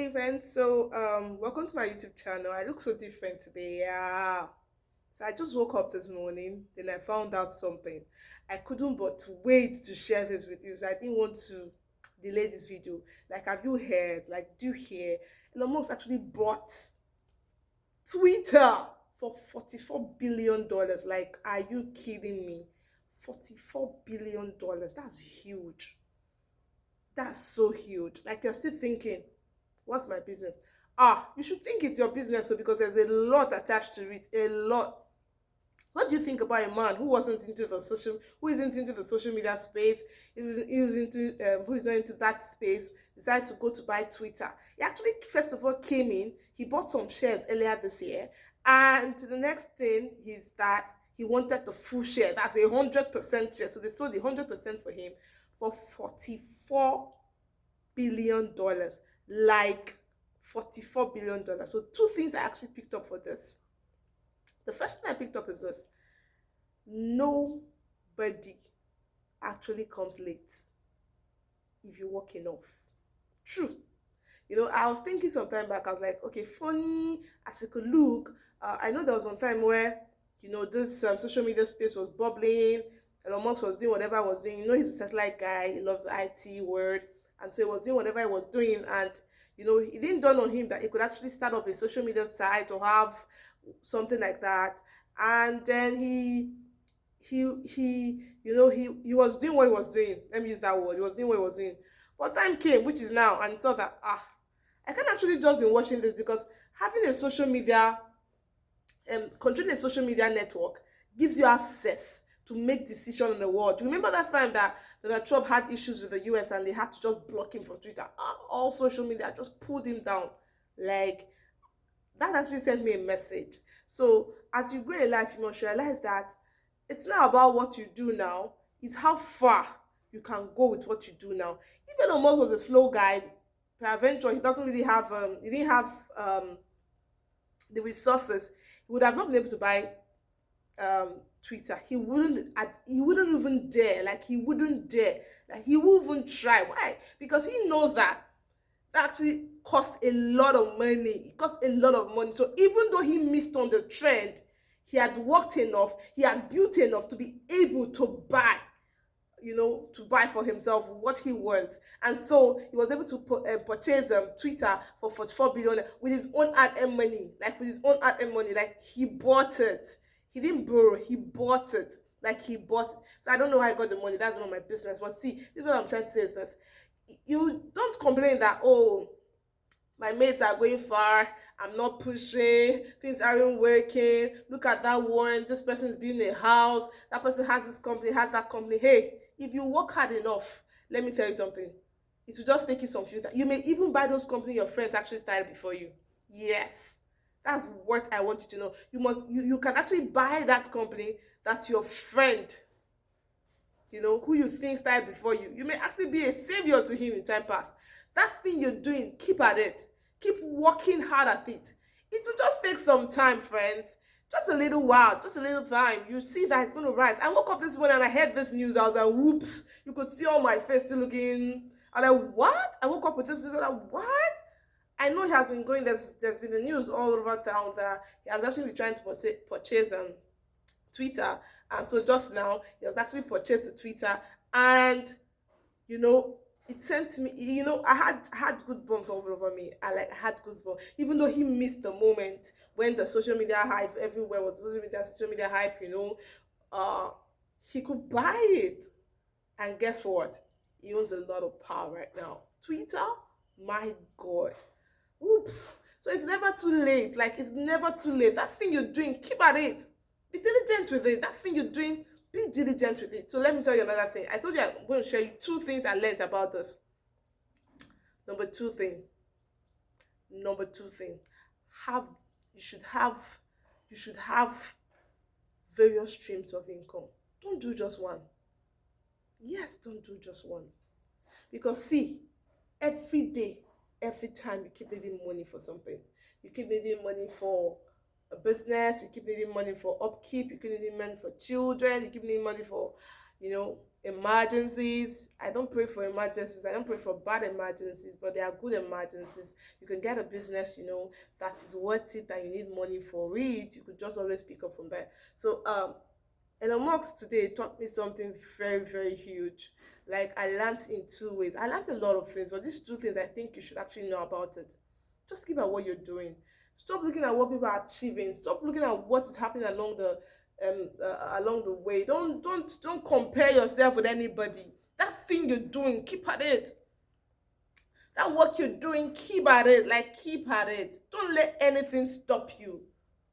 morning, friends. Welcome to my YouTube channel. I look so different today. Yeah. So I just woke up this morning, then I found out something. I couldn't but wait to share this with you. So I didn't want to delay this video. Like, have you heard? Like, do you hear? Elon Musk actually bought Twitter for $44 billion. Like, are you kidding me? $44 billion. That's huge. That's so huge. Like, you're still thinking, what's my business? You should think it's your business, so because there's a lot attached to it, a lot. What do you think about a man who isn't into the social media space, who is not into that space, decided to go to buy Twitter? He actually, first of all, came in, he bought some shares earlier this year, and the next thing is that he wanted the full share. That's 100% share. So they sold the 100% for him for $44 billion. Like $44 billion. So two things I actually picked up for this. The first thing I picked up is this: nobody actually comes late if you work enough. True. I was thinking some time back, I was like, okay, funny as it could look. I know there was one time where, this social media space was bubbling. Elon Musk was doing whatever I was doing. He's a satellite guy. He loves the IT word. And so he was doing whatever he was doing. And, it didn't dawn on him that he could actually start up a social media site or have something like that. And then he was doing what he was doing. Let me use that word. He was doing what he was doing. But time came, which is now, and saw that, I can actually just be watching this, because having a social media, controlling a social media network gives you access to make decisions in the world. Remember that time that Donald Trump had issues with the US and they had to just block him from Twitter? All social media just pulled him down. Like, that actually sent me a message. So as you grow in life, you must realize that it's not about what you do now, it's how far you can go with what you do now. If Elon Musk was a slow guy, peradventure he doesn't really have he didn't have the resources, he would have not been able to buy Twitter. He wouldn't even dare. Like, he wouldn't dare. Like, he wouldn't even try. Why? Because he knows that actually costs a lot of money. It costs a lot of money. So even though he missed on the trend, he had worked enough, he had built enough to be able to buy, to buy for himself what he wants. And so he was able to purchase Twitter for 44 billion with his own hard-earned money. Like, with his own hard-earned money. Like, he bought it. He didn't borrow, he bought it. Like, he bought it. So I don't know how I got the money. That's not my business. But see, this is what I'm trying to say is this: you don't complain that, my mates are going far, I'm not pushing, things aren't working, look at that one, this person is building a house, that person has this company, has that company. Hey, if you work hard enough, let me tell you something, it will just take you some few time. You may even buy those companies your friends actually started before you. Yes, that's what I want you to know. You can actually buy that company that your friend, who you think started before you may actually be a savior to him in time past. That thing you're doing, keep at it. Keep working hard at it. It will just take some time, friends. Just a little while, just a little time. You see that it's going to rise. I woke up this morning and I heard this news. I was like, whoops. You could see all my face still looking. I'm like, what? I woke up with this news. I'm like, what? I know he has been going, there's been the news all over town that he has actually been trying to purchase Twitter. And so just now, he has actually purchased the Twitter, and it sent me, I had good bumps all over me. I had good bumps. Even though he missed the moment when the social media hype everywhere was social media hype, he could buy it. And guess what? He owns a lot of power right now. Twitter, my God. Oops. So it's never too late. Like, it's never too late. That thing you're doing, keep at it. Be diligent with it. That thing you're doing, be diligent with it. So let me tell you another thing. I told you I'm going to share you two things I learned about this. Number two thing. Have you should have various streams of income. Don't do just one. Yes, don't do just one. Because see, every day, every time you keep needing money for something. You keep needing money for a business, you keep needing money for upkeep, you keep needing money for children, you keep needing money for, Emergencies. I don't pray for emergencies. I don't pray for bad emergencies, but they are good emergencies. You can get a business, that is worth it and you need money for it. You could just always pick up from there. So Elon Musk today taught me something very, very huge. Like I learned in two ways. I learned a lot of things, but these two things I think you should actually know about it. Just keep at what you're doing. Stop looking at what people are achieving. Stop looking at what is happening along the way. Don't compare yourself with anybody. That thing you're doing, keep at it. That work you're doing, keep at it. Like keep at it. Don't let anything stop you.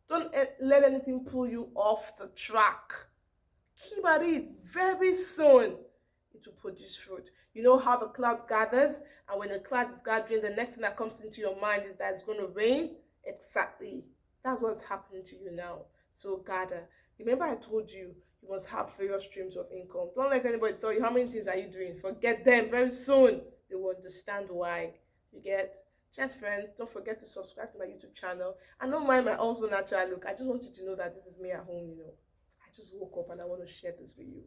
Don't let anything pull you off the track. Keep at it. Very soon it will produce fruit. You know how the cloud gathers, and when the cloud is gathering, the next thing that comes into your mind is that it's going to rain. Exactly. That's what's happening to you now. So gather. Remember, I told you you must have various streams of income. Don't let anybody tell you how many things are you doing. Forget them. Very soon they will understand why. You get. Just friends, don't forget to subscribe to my YouTube channel. And don't mind my also natural look. I just want you to know that this is me at home. I just woke up and I want to share this with you.